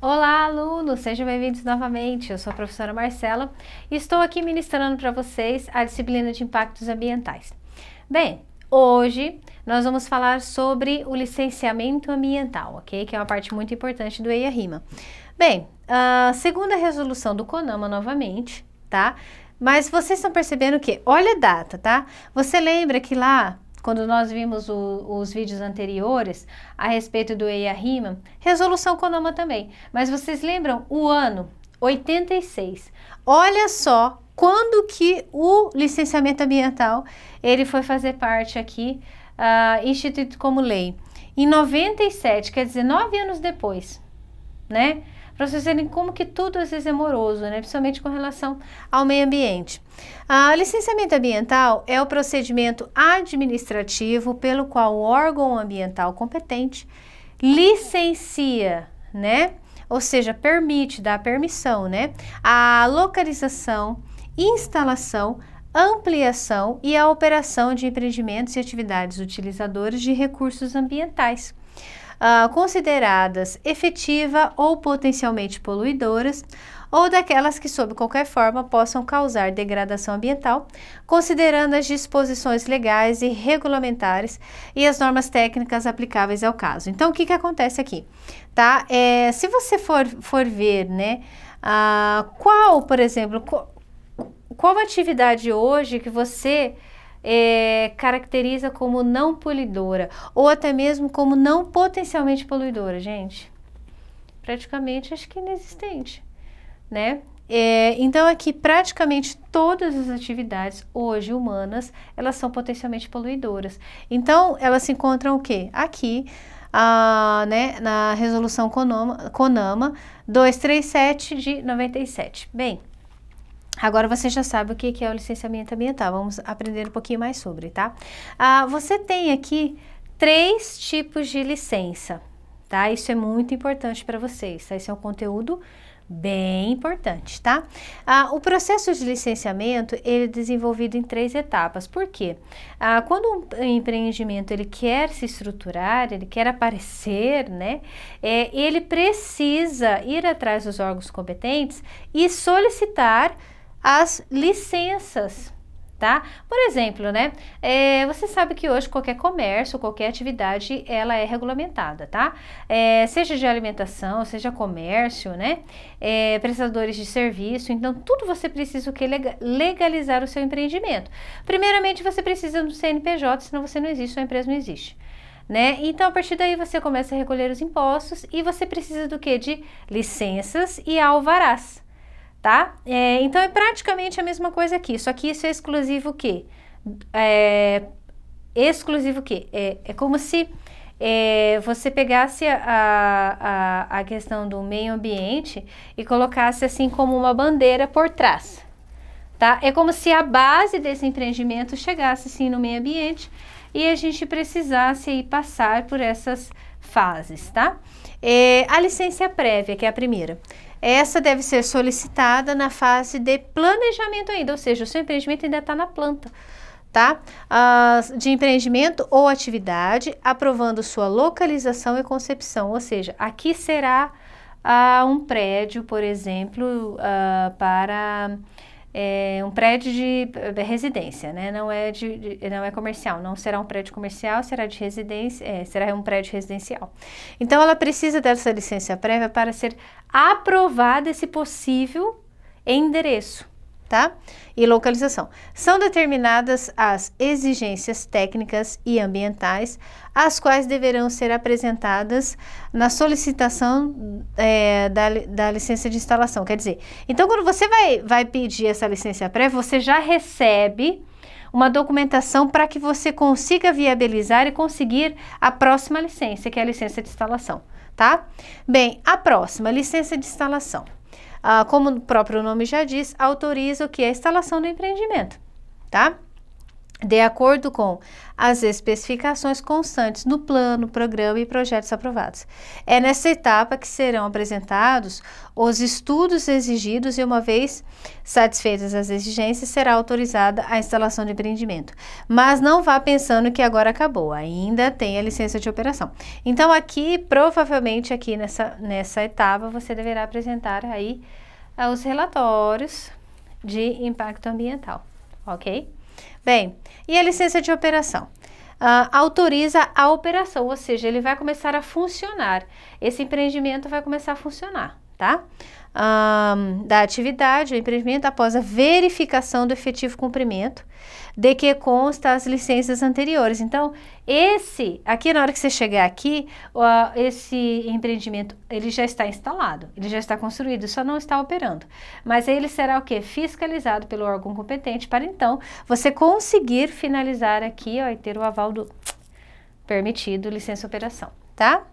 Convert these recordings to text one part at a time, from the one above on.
Olá, alunos! Sejam bem-vindos novamente. Eu sou a professora Marcela e estou aqui ministrando para vocês a disciplina de impactos ambientais. Bem, hoje nós vamos falar sobre o licenciamento ambiental, ok? Que é uma parte muito importante do EIA-RIMA. Bem, segundo a resolução do CONAMA novamente, tá? Mas vocês estão percebendo que, olha a data, tá? Você lembra que lá, quando nós vimos os vídeos anteriores a respeito do EIA-RIMA, resolução CONAMA também, mas vocês lembram o ano 86? Olha só quando que o licenciamento ambiental ele foi fazer parte aqui, instituído como lei. Em 97, quer dizer, 9 anos depois, né? Para vocês verem como que tudo às vezes é moroso, né? Principalmente com relação ao meio ambiente. Licenciamento ambiental é o procedimento administrativo pelo qual o órgão ambiental competente licencia, né? Ou seja, permite, dá permissão, né? A localização, instalação, ampliação e a operação de empreendimentos e atividades utilizadores de recursos ambientais. Consideradas efetiva ou potencialmente poluidoras, ou daquelas que, sob qualquer forma, possam causar degradação ambiental, considerando as disposições legais e regulamentares e as normas técnicas aplicáveis ao caso. Então, o que acontece aqui? Tá? Se você for ver, né, por exemplo, qual atividade hoje que você caracteriza como não poluidora ou até mesmo como não potencialmente poluidora, gente? Praticamente acho que inexistente, né? Então aqui praticamente todas as atividades hoje humanas, elas são potencialmente poluidoras. Então elas se encontram o quê? Aqui, né, na resolução CONAMA 237 de 97. Bem, agora você já sabe o que é o licenciamento ambiental, vamos aprender um pouquinho mais sobre, tá? Você tem aqui 3 tipos de licença, tá? Isso é muito importante para vocês, tá? Isso é um conteúdo bem importante, tá? O processo de licenciamento, ele é desenvolvido em 3 etapas. Por quê? Quando um empreendimento, ele quer se estruturar, ele quer aparecer, né? Ele precisa ir atrás dos órgãos competentes e solicitar as licenças, tá? Por exemplo, né? Você sabe que hoje qualquer comércio, qualquer atividade, ela é regulamentada, tá? Seja de alimentação, seja comércio, né? Prestadores de serviço, então tudo você precisa o que? Legalizar o seu empreendimento. Primeiramente, você precisa do CNPJ, senão você não existe, sua empresa não existe. Né? Então, a partir daí, você começa a recolher os impostos e você precisa do que? De licenças e alvarás. Tá? Então é praticamente a mesma coisa aqui, só que isso é exclusivo o quê? Exclusivo o quê? É como se você pegasse a questão do meio ambiente e colocasse assim como uma bandeira por trás, tá? É como se a base desse empreendimento chegasse assim no meio ambiente e a gente precisasse aí passar por essas fases, tá? A licença prévia, que é a primeira. Essa deve ser solicitada na fase de planejamento ainda, ou seja, o seu empreendimento ainda está na planta, tá? De empreendimento ou atividade, aprovando sua localização e concepção, ou seja, aqui será um prédio, por exemplo, para um prédio de residência, né? Não é comercial, não será um prédio comercial, será de residência, será um prédio residencial. Então, ela precisa dessa licença prévia para ser aprovada esse possível endereço, tá? E localização. São determinadas as exigências técnicas e ambientais, as quais deverão ser apresentadas na solicitação da licença de instalação. Quer dizer, então quando você vai pedir essa licença prévia, você já recebe uma documentação para que você consiga viabilizar e conseguir a próxima licença, que é a licença de instalação, tá? Bem, a próxima, licença de instalação. Como o próprio nome já diz, autoriza o que é a instalação do empreendimento, tá? de acordo com as especificações constantes no plano, programa e projetos aprovados. É nessa etapa que serão apresentados os estudos exigidos e, uma vez satisfeitas as exigências, será autorizada a instalação de empreendimento. Mas não vá pensando que agora acabou, ainda tem a licença de operação. Então, aqui, provavelmente, aqui nessa etapa, você deverá apresentar aí os relatórios de impacto ambiental, ok? Bem, e a licença de operação? Autoriza a operação, ou seja, ele vai começar a funcionar. Esse empreendimento vai começar a funcionar, tá? Da atividade, o empreendimento após a verificação do efetivo cumprimento de que consta as licenças anteriores. Então, aqui na hora que você chegar aqui, esse empreendimento, ele já está instalado, ele já está construído, só não está operando. Mas aí ele será o quê? Fiscalizado pelo órgão competente para então você conseguir finalizar aqui, ó, e ter o aval do permitido licença operação, tá?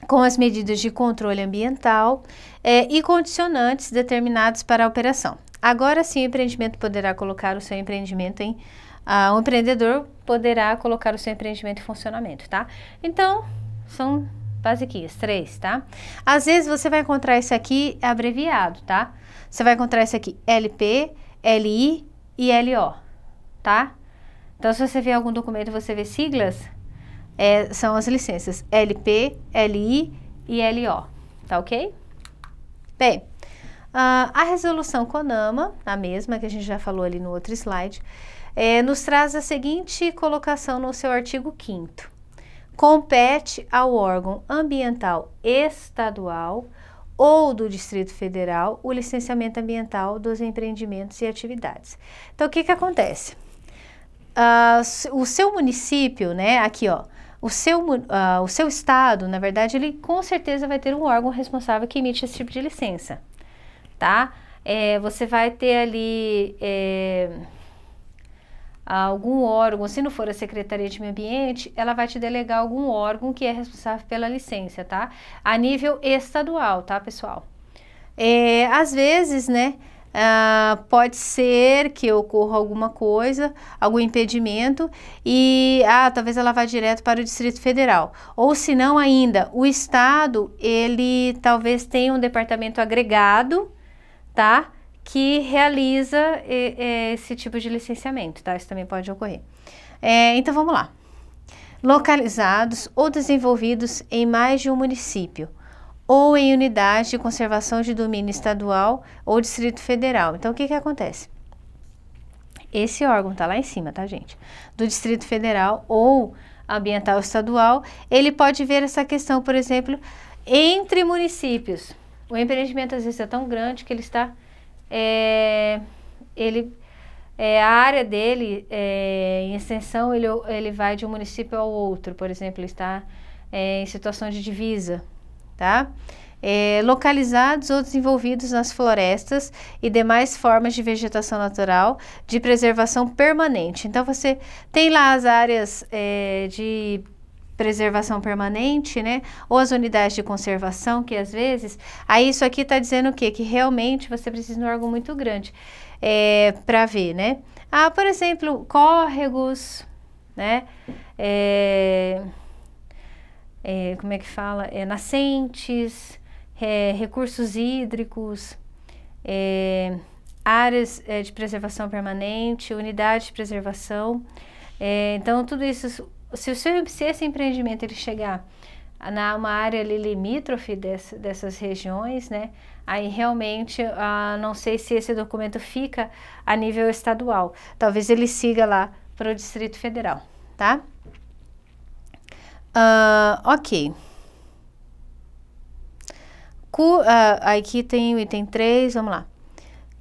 Com as medidas de controle ambiental e condicionantes determinados para a operação. Agora sim, o empreendimento poderá colocar o seu empreendimento o empreendedor poderá colocar o seu empreendimento em funcionamento, tá? Então, são basiquinhas, 3, tá? Às vezes você vai encontrar isso aqui abreviado, tá? Você vai encontrar isso aqui, LP, LI e LO, tá? Então, se você vê algum documento e você vê siglas, são as licenças LP, LI e LO, tá ok? Bem, a resolução CONAMA, a mesma que a gente já falou ali no outro slide, nos traz a seguinte colocação no seu artigo 5º. Compete ao órgão ambiental estadual ou do Distrito Federal o licenciamento ambiental dos empreendimentos e atividades. Então, o que acontece? O seu município, né, aqui ó, o seu estado, na verdade, ele com certeza vai ter um órgão responsável que emite esse tipo de licença, tá? Você vai ter ali algum órgão, se não for a Secretaria de Meio Ambiente, ela vai te delegar algum órgão que é responsável pela licença, tá? A nível estadual, tá, pessoal? Às vezes, né, pode ser que ocorra alguma coisa, algum impedimento e talvez ela vá direto para o Distrito Federal. Ou se não ainda, o Estado, ele talvez tenha um departamento agregado, tá? Que realiza esse tipo de licenciamento, tá? Isso também pode ocorrer. Então, vamos lá. Localizados ou desenvolvidos em mais de um município, ou em unidade de conservação de domínio estadual ou Distrito Federal. Então, o que acontece? Esse órgão tá lá em cima, tá, gente? Do Distrito Federal ou ambiental estadual, ele pode ver essa questão, por exemplo, entre municípios. O empreendimento, às vezes, é tão grande que ele está... a área dele, em extensão, ele vai de um município ao outro. Por exemplo, ele está em situação de divisa, tá? Localizados ou desenvolvidos nas florestas e demais formas de vegetação natural de preservação permanente. Então, você tem lá as áreas de preservação permanente, né? Ou as unidades de conservação, que às vezes... Aí, isso aqui está dizendo o quê? Que realmente você precisa de um órgão muito grande para ver, né? Por exemplo, córregos, né? Como é que fala? Nascentes, recursos hídricos, áreas de preservação permanente, unidade de preservação. Então, tudo isso, se esse empreendimento ele chegar numa área ali limítrofe dessas regiões, né? Aí realmente, não sei se esse documento fica a nível estadual. Talvez ele siga lá para o Distrito Federal, tá? Ok. Aqui tem o item 3, vamos lá.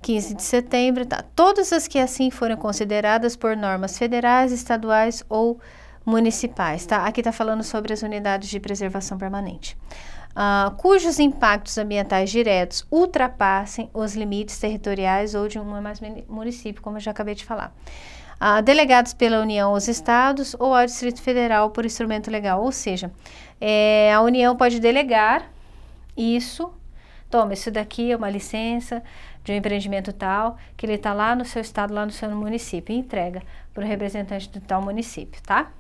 15 de setembro, tá. Todas as que assim forem consideradas por normas federais, estaduais ou municipais, tá? Aqui tá falando sobre as unidades de preservação permanente. Cujos impactos ambientais diretos ultrapassem os limites territoriais ou de um ou mais município, como eu já acabei de falar. Delegados pela União aos Estados ou ao Distrito Federal por instrumento legal, ou seja, a União pode delegar isso, toma, isso daqui é uma licença de um empreendimento tal, que ele está lá no seu estado, lá no seu município, e entrega para o representante do tal município, tá?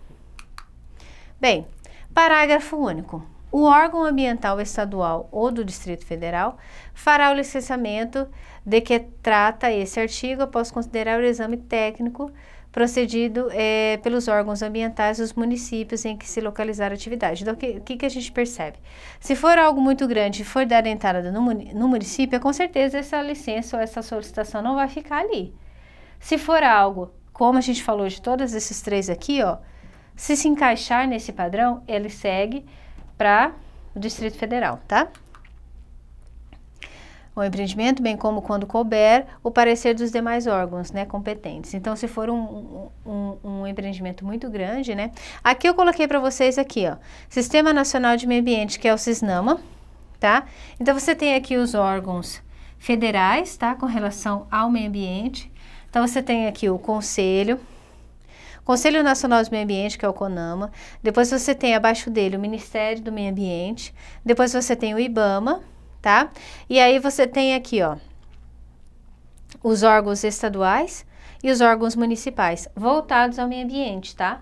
Bem, parágrafo único. O órgão ambiental estadual ou do Distrito Federal fará o licenciamento de que trata esse artigo após considerar o exame técnico procedido pelos órgãos ambientais dos municípios em que se localizar a atividade. Então, o que a gente percebe? Se for algo muito grande e for dar entrada no município, com certeza essa licença ou essa solicitação não vai ficar ali. Se for algo, como a gente falou de todos esses três aqui, ó, se encaixar nesse padrão, ele segue para o Distrito Federal, tá? O empreendimento, bem como quando couber, o parecer dos demais órgãos, né, competentes. Então, se for um empreendimento muito grande, né, aqui eu coloquei para vocês aqui, ó, Sistema Nacional de Meio Ambiente, que é o SISNAMA, tá? Então, você tem aqui os órgãos federais, tá, com relação ao meio ambiente. Então, você tem aqui o Conselho Nacional do Meio Ambiente, que é o CONAMA. Depois você tem abaixo dele o Ministério do Meio Ambiente. Depois você tem o IBAMA, tá? E aí você tem aqui, ó, os órgãos estaduais e os órgãos municipais voltados ao meio ambiente, tá?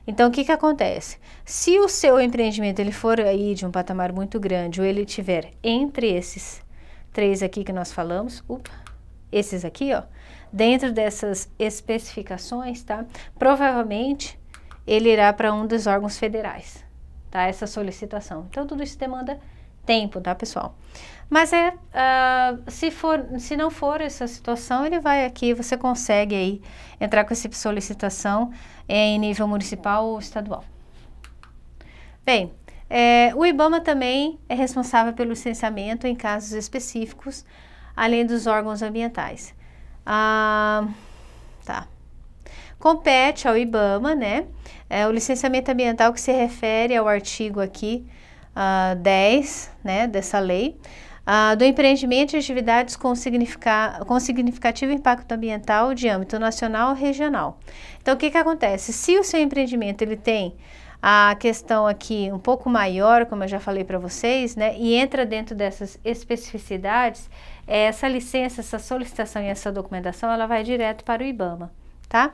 Então, o que que acontece? Se o seu empreendimento ele for aí de um patamar muito grande ou ele tiver entre esses três aqui que nós falamos, esses aqui, ó, dentro dessas especificações, tá? Provavelmente ele irá para um dos órgãos federais, tá? Essa solicitação. Então, tudo isso demanda tempo, tá, pessoal? Mas se não for essa situação, ele vai aqui, você consegue aí entrar com essa solicitação em nível municipal ou estadual. Bem, o IBAMA também é responsável pelo licenciamento em casos específicos, além dos órgãos ambientais. Tá. Compete ao IBAMA, né, o licenciamento ambiental que se refere ao artigo aqui 10, né, dessa lei, do empreendimento de atividades com significativo impacto ambiental de âmbito nacional ou regional. Então, o que que acontece? Se o seu empreendimento ele tem a questão aqui um pouco maior, como eu já falei para vocês, né, e entra dentro dessas especificidades, essa licença, essa solicitação e essa documentação, ela vai direto para o IBAMA, tá?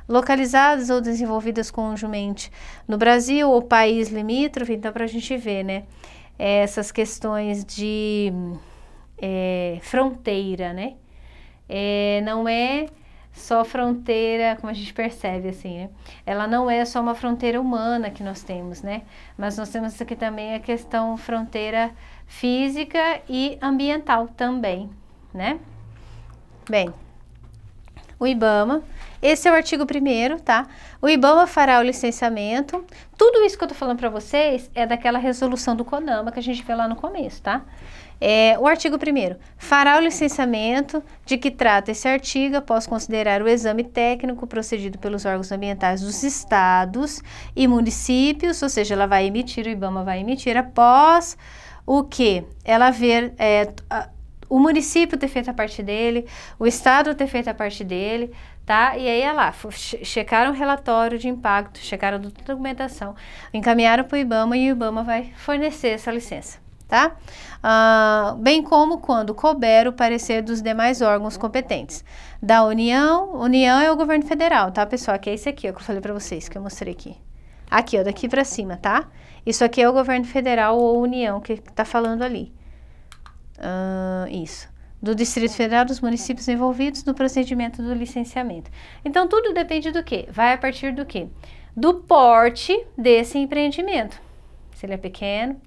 Localizadas ou desenvolvidas conjuntamente no Brasil ou país limítrofe, então para a gente ver, né, essas questões de fronteira, né, não é só fronteira, como a gente percebe assim, né, ela não é só uma fronteira humana que nós temos, né, mas nós temos aqui também a questão fronteira física e ambiental também, né. Bem, o IBAMA, esse é o artigo 1º, tá? O IBAMA fará o licenciamento. Tudo isso que eu tô falando para vocês é daquela resolução do CONAMA que a gente viu lá no começo, tá? O artigo 1º, fará o licenciamento de que trata esse artigo após considerar o exame técnico procedido pelos órgãos ambientais dos estados e municípios, ou seja, ela vai emitir, o IBAMA vai emitir após o que? Ela ver o município ter feito a parte dele, o estado ter feito a parte dele, tá? E aí, olha lá, checaram o relatório de impacto, checaram a documentação, encaminharam para o IBAMA e o IBAMA vai fornecer essa licença, tá? Bem como quando couber o parecer dos demais órgãos competentes. Da União é o governo federal, tá, pessoal? Que é esse aqui, ó, que eu falei para vocês, que eu mostrei aqui. Aqui, ó, daqui para cima, tá? Isso aqui é o governo federal ou União que tá falando ali. Isso, do Distrito Federal, dos municípios envolvidos no procedimento do licenciamento. Então, tudo depende do quê? Vai a partir do quê? Do porte desse empreendimento. Se ele é pequeno,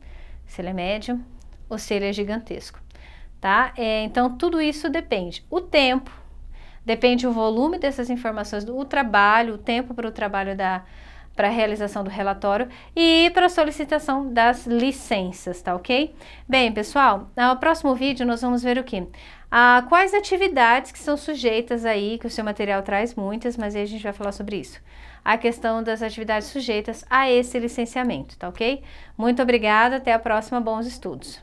se ele é médio ou se ele é gigantesco, tá? Então, tudo isso depende. O tempo, depende o volume dessas informações, o trabalho, o tempo para o trabalho para a realização do relatório e para a solicitação das licenças, tá ok? Bem, pessoal, no próximo vídeo nós vamos ver o quê? Quais atividades que são sujeitas aí, que o seu material traz muitas, mas aí a gente vai falar sobre isso. A questão das atividades sujeitas a esse licenciamento, tá ok? Muito obrigada, até a próxima, bons estudos!